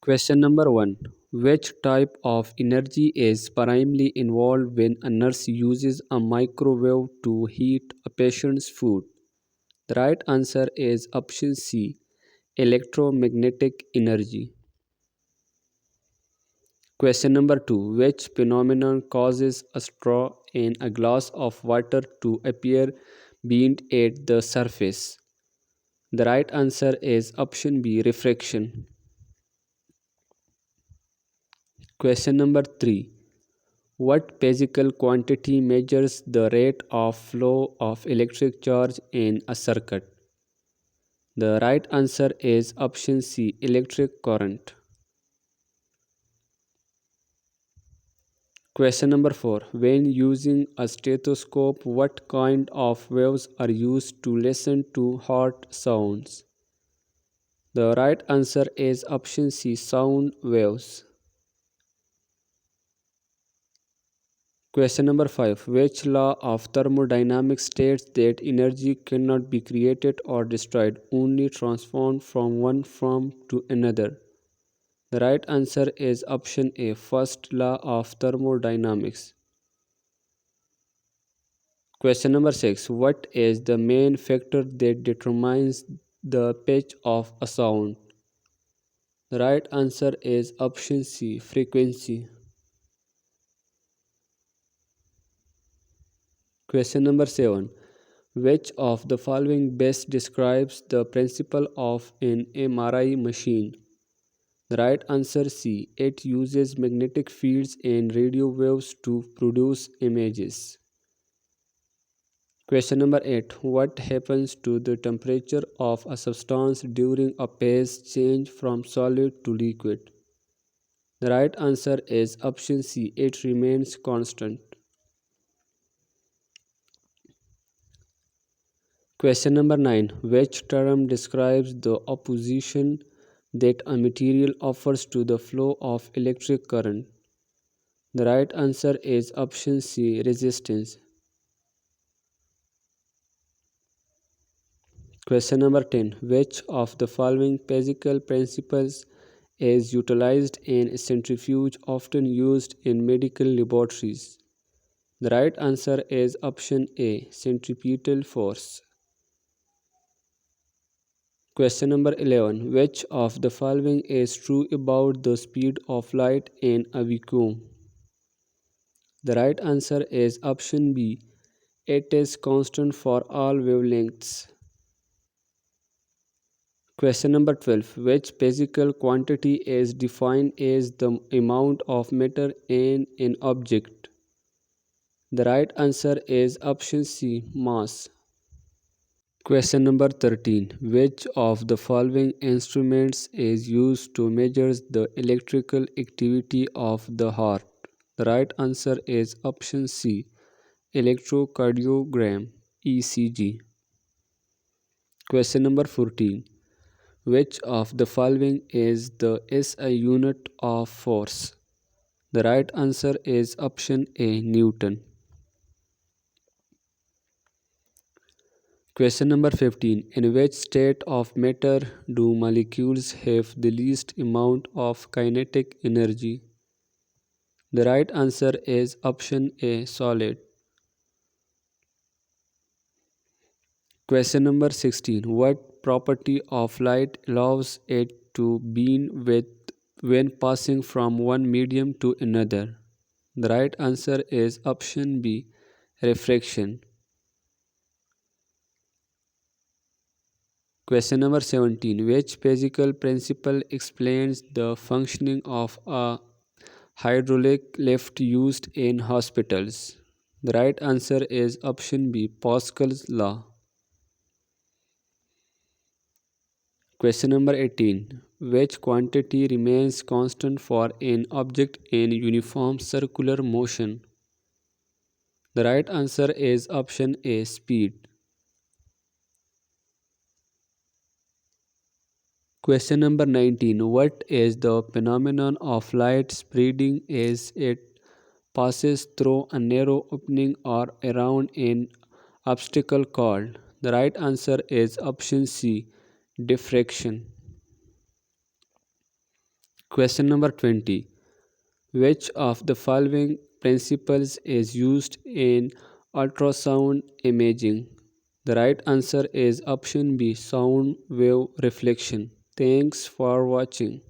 Question number 1. Which type of energy is primarily involved when a nurse uses a microwave to heat a patient's food? The right answer is option C, electromagnetic energy. Question number 2. Which phenomenon causes a straw in a glass of water to appear bent at the surface? The right answer is option B, refraction. Question number 3. What physical quantity measures the rate of flow of electric charge in a circuit? The right answer is option C, electric current. Question number 4. When using a stethoscope, what kind of waves are used to listen to heart sounds? The right answer is option C, sound waves. Question number 5. Which law of thermodynamics states that energy cannot be created or destroyed, only transformed from one form to another? The right answer is option A, first law of thermodynamics. Question number 6. What is the main factor that determines the pitch of a sound? The right answer is option C, frequency. Question number 7. Which of the following best describes the principle of an MRI machine? The right answer C. It uses magnetic fields and radio waves to produce images. Question number 8. What happens to the temperature of a substance during a phase change from solid to liquid? The right answer is option C. It remains constant. Question number 9. Which term describes the opposition that a material offers to the flow of electric current? The right answer is option C, resistance. Question number 10. Which of the following physical principles is utilized in centrifuge often used in medical laboratories? The right answer is option A, centripetal force. Question number 11. Which of the following is true about the speed of light in a vacuum? The right answer is option B. It is constant for all wavelengths. Question number 12. Which physical quantity is defined as the amount of matter in an object? The right answer is option C, mass. Question number 13. Which of the following instruments is used to measure the electrical activity of the heart? The right answer is option C, electrocardiogram, ECG. Question number 14. Which of the following is the SI unit of force? The right answer is option A, Newton. Question number 15. In which state of matter do molecules have the least amount of kinetic energy? The right answer is option A, solid. Question number 16. What property of light allows it to beam with when passing from one medium to another? The right answer is option B, refraction. Question number 17. Which physical principle explains the functioning of a hydraulic lift used in hospitals? The right answer is option B, Pascal's law. Question number 18. Which quantity remains constant for an object in uniform circular motion? The right answer is option A, speed. Question number 19. What is the phenomenon of light spreading as it passes through a narrow opening or around an obstacle called? The right answer is option C, diffraction. Question number 20. Which of the following principles is used in ultrasound imaging? The right answer is option B, sound wave reflection. Thanks for watching.